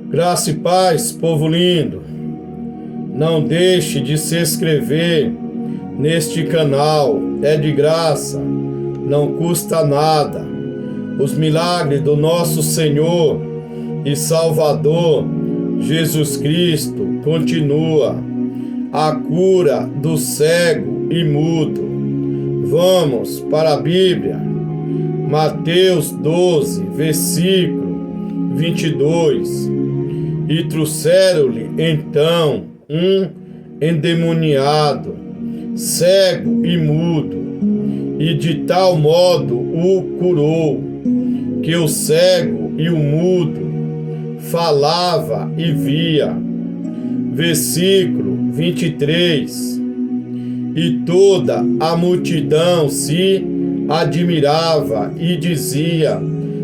Graça e paz, povo lindo. Não deixe de se inscrever neste canal, é de graça, não custa nada. Os milagres do nosso Senhor e Salvador Jesus Cristo continua. A cura do cego e mudo. Vamos para a Bíblia. Mateus 12, versículo 22. E trouxeram-lhe então um endemoniado, cego e mudo, e de tal modo o curou, que o cego e o mudo falava e via. Versículo 23. E toda a multidão se admirava e dizia: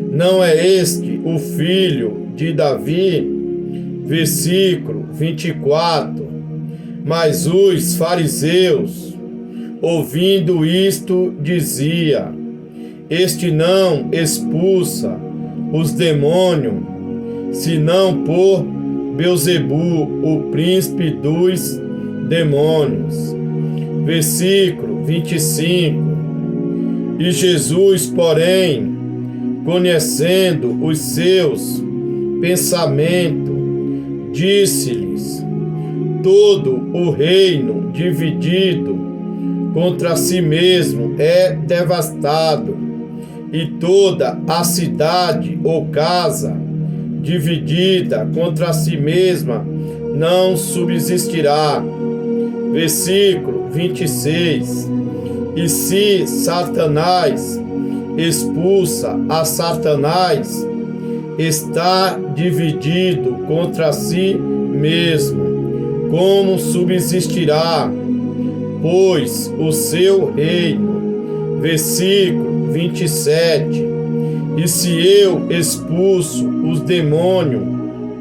não é este o filho de Davi? Versículo 24. Mas os fariseus, ouvindo isto, dizia: este não expulsa os demônios, senão por Beelzebu, o príncipe dos demônios. Versículo 25. E Jesus, porém, conhecendo os seus pensamentos, disse-lhes: todo o reino dividido contra si mesmo é devastado, e toda a cidade ou casa dividida contra si mesma não subsistirá. Versículo 26. E se Satanás expulsa a Satanás, está dividido contra si mesmo. Como subsistirá, pois, o seu reino? Versículo 27. E se eu expulso os demônios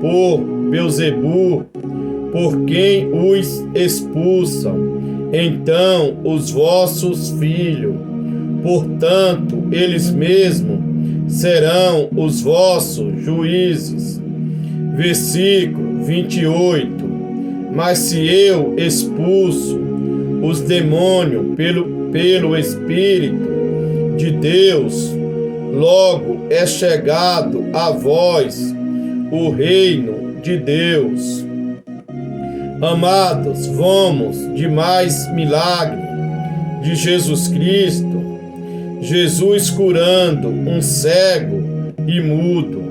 por Beelzebu, por quem os expulsam, então os vossos filhos, portanto, eles mesmos serão os vossos juízes. Versículo 28. Mas se eu expulso os demônios pelo Espírito de Deus, logo é chegado a vós o reino de Deus. Amados, vamos de mais milagre de Jesus Cristo. Jesus curando um cego e mudo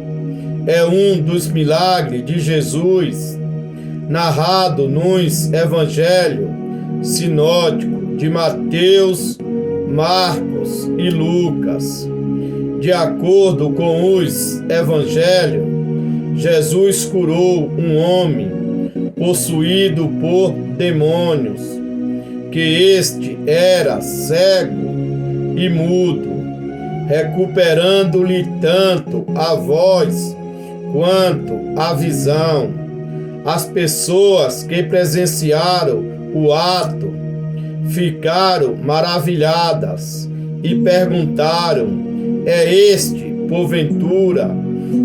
é um dos milagres de Jesus narrado nos evangelhos sinóticos de Mateus, Marcos e Lucas. De acordo com os evangelhos, Jesus curou um homem possuído por demônios, que este era cego e mudo, recuperando-lhe tanto a voz quanto a visão. As pessoas que presenciaram o ato ficaram maravilhadas e perguntaram: é este, porventura,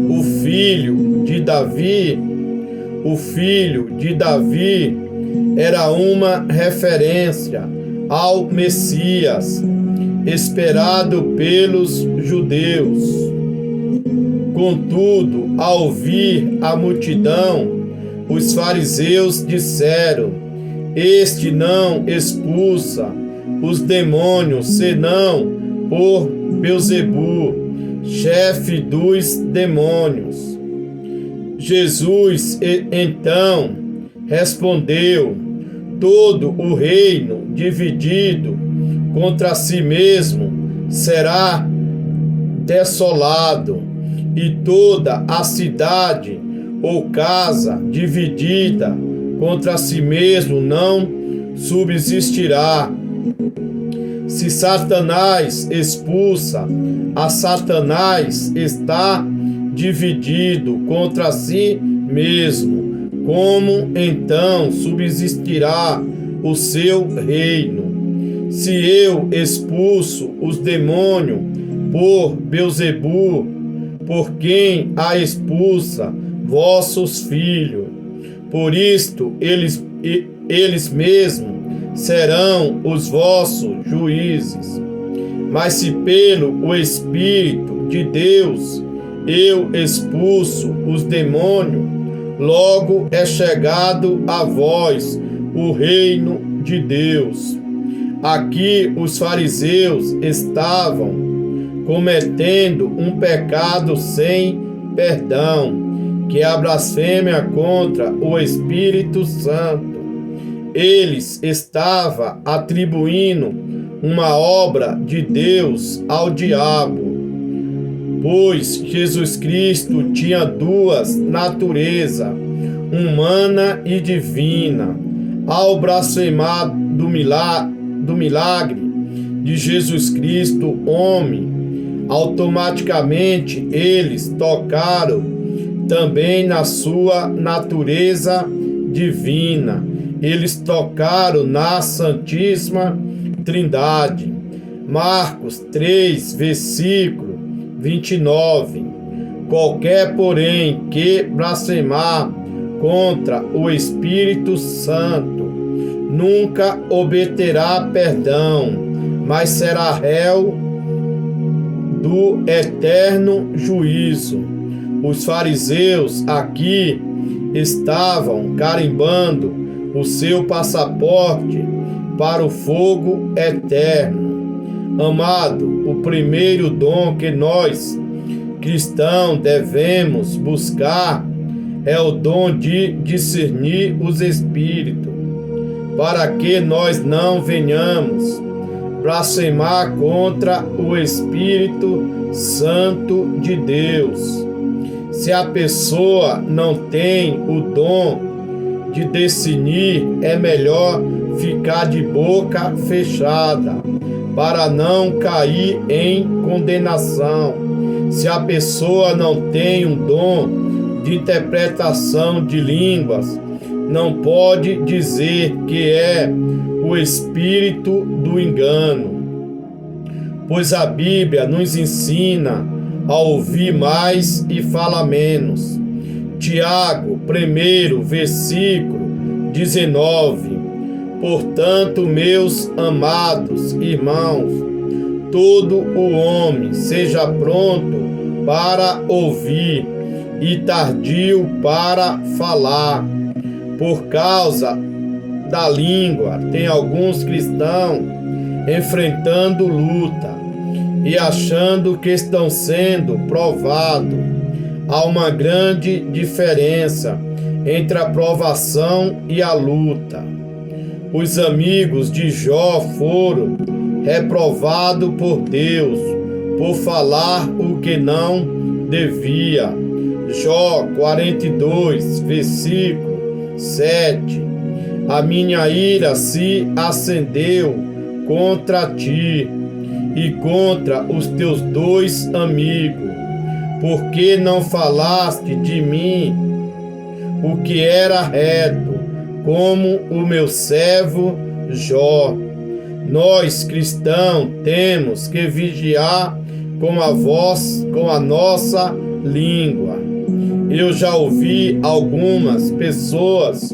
o filho de Davi? O filho de Davi era uma referência ao Messias, esperado pelos judeus. Contudo, ao ouvir a multidão, os fariseus disseram: este não expulsa os demônios, senão por Beelzebu, chefe dos demônios. Jesus então respondeu: todo o reino dividido contra si mesmo será desolado, e toda a cidade ou casa dividida contra si mesmo não subsistirá. Se Satanás expulsa a Satanás, está dividido contra si mesmo. Como então subsistirá o seu reino? Se eu expulso os demônios por Beelzebu, por quem a expulsa, vossos filhos. Por isto, eles mesmos serão os vossos juízes. Mas se pelo Espírito de Deus eu expulso os demônios, logo é chegado a vós o reino de Deus. Aqui os fariseus estavam cometendo um pecado sem perdão, que é a blasfêmia contra o Espírito Santo. Eles estavam atribuindo uma obra de Deus ao diabo, pois Jesus Cristo tinha duas naturezas, humana e divina. Ao blasfemar do milagre de Jesus Cristo, homem, automaticamente eles tocaram também na sua natureza divina. Eles tocaram na Santíssima Trindade. Marcos 3, versículo 29. Qualquer, porém, que blasfemar contra o Espírito Santo nunca obterá perdão, mas será réu do eterno juízo. Os fariseus aqui estavam carimbando o seu passaporte para o fogo eterno. Amado, o primeiro dom que nós, cristãos, devemos buscar é o dom de discernir os espíritos, para que nós não venhamos blasfemar contra o Espírito Santo de Deus. Se a pessoa não tem o dom de discernir, é melhor ficar de boca fechada, para não cair em condenação. Se a pessoa não tem um dom de interpretação de línguas, não pode dizer que é o espírito do engano, pois a Bíblia nos ensina a ouvir mais e falar menos. Tiago 1, versículo 19. Portanto, meus amados irmãos, todo o homem seja pronto para ouvir e tardio para falar. Por causa da língua, tem alguns cristãos enfrentando luta e achando que estão sendo provados. Há uma grande diferença entre a provação e a luta. Os amigos de Jó foram reprovados por Deus por falar o que não devia. Jó 42, versículo 7. A minha ira se acendeu contra ti e contra os teus dois amigos, porque não falaste de mim o que era reto, como o meu servo Jó. Nós, cristãos, temos que vigiar com a nossa língua. Eu já ouvi algumas pessoas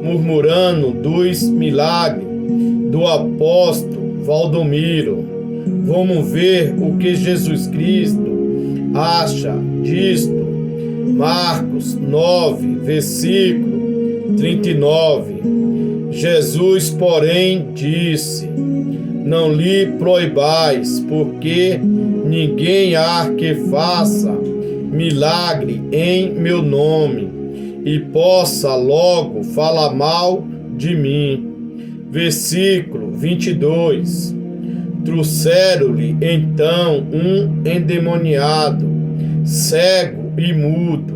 murmurando dos milagres do apóstolo Valdomiro. Vamos ver o que Jesus Cristo acha disto. Marcos 9, versículo 39. Jesus, porém, disse: não lhe proibais, porque ninguém há que faça milagre em meu nome e possa logo falar mal de mim. Versículo 22. Trouxeram-lhe então um endemoniado, cego e mudo,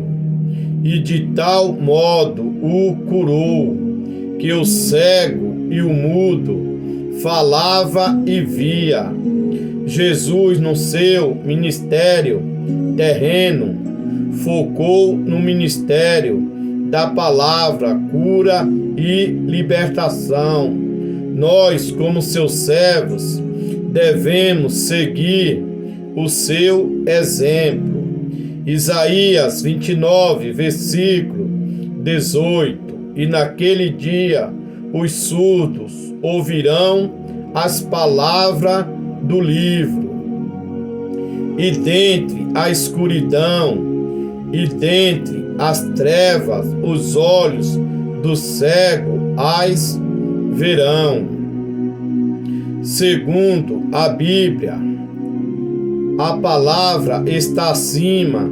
e de tal modo o curou, que o cego e o mudo falava e via. Jesus, no seu ministério terreno, focou no ministério da palavra, cura e libertação. Nós, como seus servos, devemos seguir o seu exemplo Isaías 29, versículo 18. E naquele dia os surdos ouvirão as palavras do livro, e dentre a escuridão e dentre as trevas os olhos do cego as verão. Segundo a Bíblia, a palavra está acima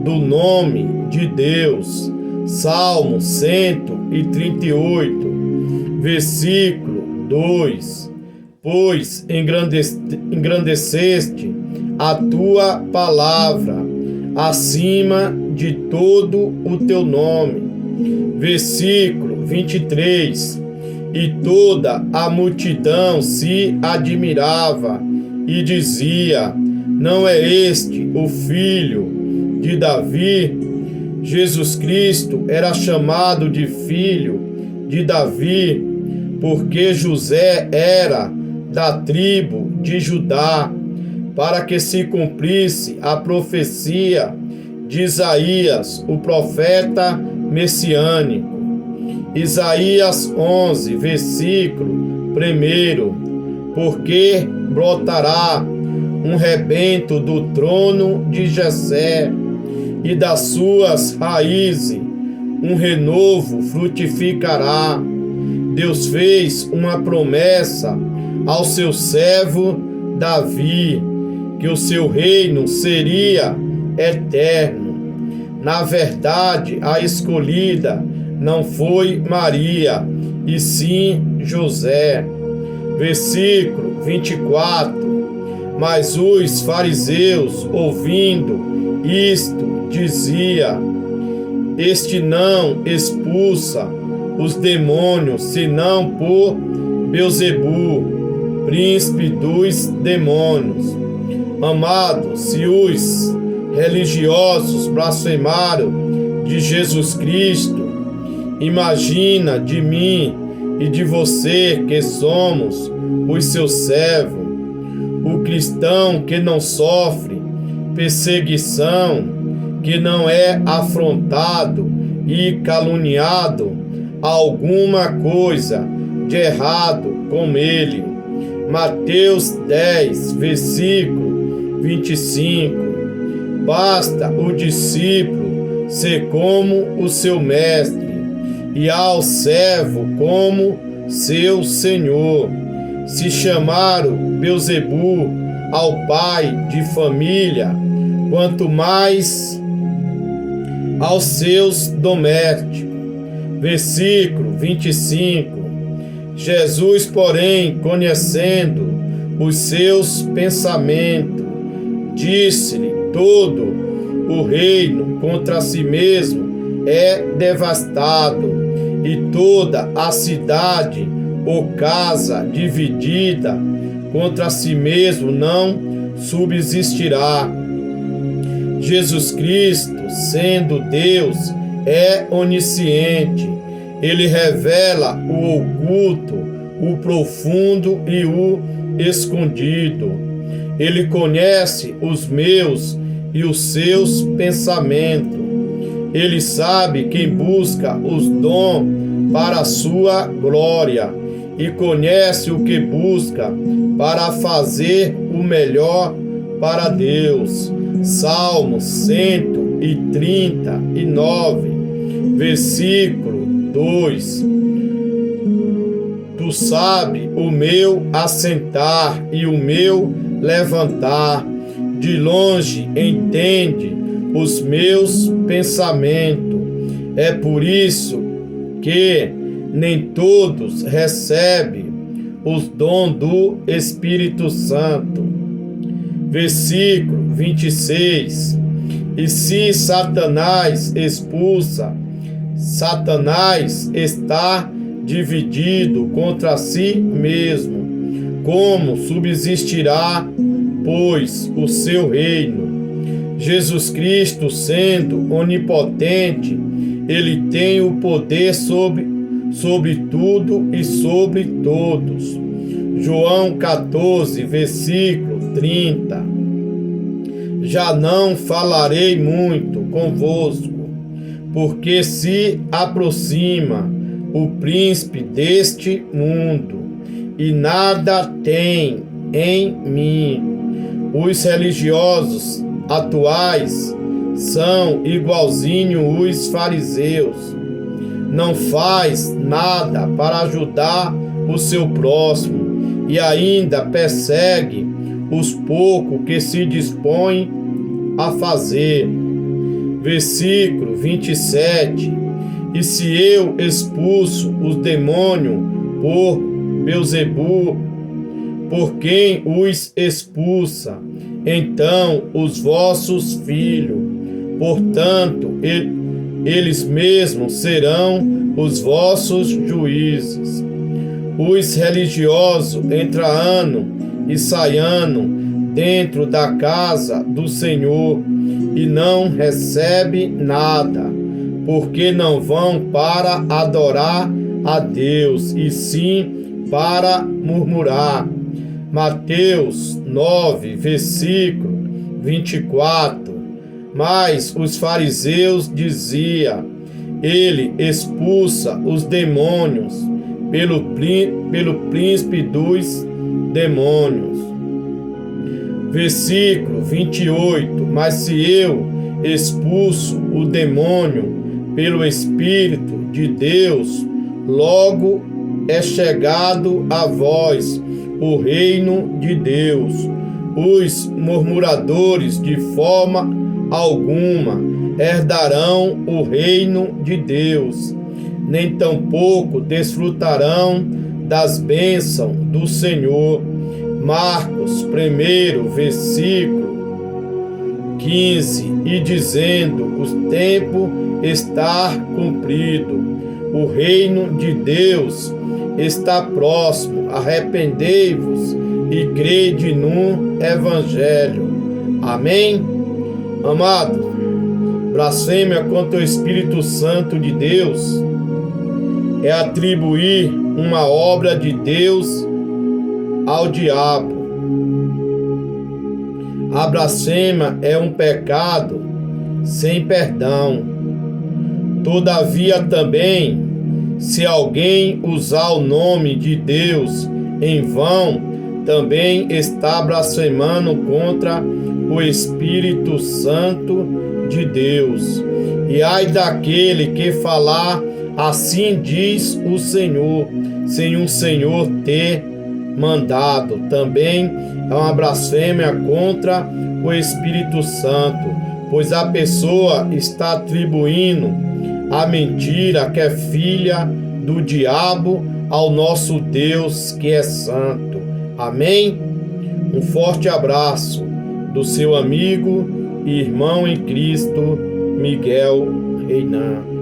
do nome de Deus. Salmo 138, versículo 2. Pois engrandeceste a tua palavra acima de todo o teu nome. Versículo 23. E toda a multidão se admirava e dizia: não é este o filho de Davi? Jesus Cristo era chamado de filho de Davi porque José era da tribo de Judá, para que se cumprisse a profecia de Isaías, o profeta messiânico. Isaías 11, versículo 1. Porque brotará um rebento do trono de Jessé, e das suas raízes um renovo frutificará. Deus fez uma promessa ao seu servo Davi, que o seu reino seria eterno. Na verdade, a escolhida não foi Maria, e sim José. Versículo 24. Mas os fariseus, ouvindo isto, dizia: este não expulsa os demônios, senão por Beelzebu, príncipe dos demônios. Amados, se os religiosos blasfemaram de Jesus Cristo, imagina de mim e de você, que somos os seus servos. O cristão que não sofre perseguição, que não é afrontado e caluniado, alguma coisa de errado com ele. Mateus 10, versículo 25. Basta o discípulo ser como o seu mestre, e ao servo como seu senhor. Se chamaram Beelzebu ao pai de família, quanto mais aos seus domésticos. Versículo 25. Jesus, porém, conhecendo os seus pensamentos, disse-lhe: todo o reino contra si mesmo é devastado, e toda a cidade ou casa dividida contra si mesmo não subsistirá. Jesus Cristo, sendo Deus, é onisciente. Ele revela o oculto, o profundo e o escondido. Ele conhece os meus e os seus pensamentos. Ele sabe quem busca os dons para a sua glória, e conhece o que busca para fazer o melhor para Deus. Salmo 139, versículo 2. Tu sabes o meu assentar e o meu levantar, de longe entende os meus pensamentos. É por isso que nem todos recebem os dons do Espírito Santo. Versículo 26. E se Satanás expulsa, Satanás está dividido contra si mesmo. Como subsistirá, pois, o seu reino? Jesus Cristo, sendo onipotente, ele tem o poder sobre tudo e sobre todos. João 14, versículo 30. já não falarei muito convosco, porque se aproxima o príncipe deste mundo, e nada tem em mim. Os religiosos atuais são igualzinho os fariseus. Não faz nada para ajudar o seu próximo e ainda persegue os poucos que se dispõem a fazer. Versículo 27. E se eu expulso os demônios por Beelzebu, por quem os expulsa, então os vossos filhos, portanto, eles mesmos serão os vossos juízes. Os religiosos entrando e saindo dentro da casa do Senhor e não recebe nada, porque não vão para adorar a Deus, e sim para murmurar. Mateus 9, versículo 24. Mas os fariseus diziam: ele expulsa os demônios pelo príncipe dos demônios. Versículo 28. Mas se eu expulso o demônio pelo Espírito de Deus, logo é chegado a vós o reino de Deus. Os murmuradores de forma alguma herdarão o reino de Deus, nem tampouco desfrutarão das bênçãos do Senhor. Marcos 1, versículo 15. E dizendo: o tempo está cumprido, o reino de Deus está próximo, arrependei-vos e crede no Evangelho. Amém? Amado, blasfêmia contra o Espírito Santo de Deus é atribuir uma obra de Deus ao diabo. A blasfêmia é um pecado sem perdão. Todavia também, se alguém usar o nome de Deus em vão, também está blasfemando contra o Espírito Santo de Deus. E ai daquele que falar assim diz o Senhor, sem o Senhor ter mandado. Também é uma blasfêmia contra o Espírito Santo, pois a pessoa está atribuindo a mentira que é filha do diabo ao nosso Deus que é santo. Amém? Um forte abraço do seu amigo e irmão em Cristo, Miguel Reinan.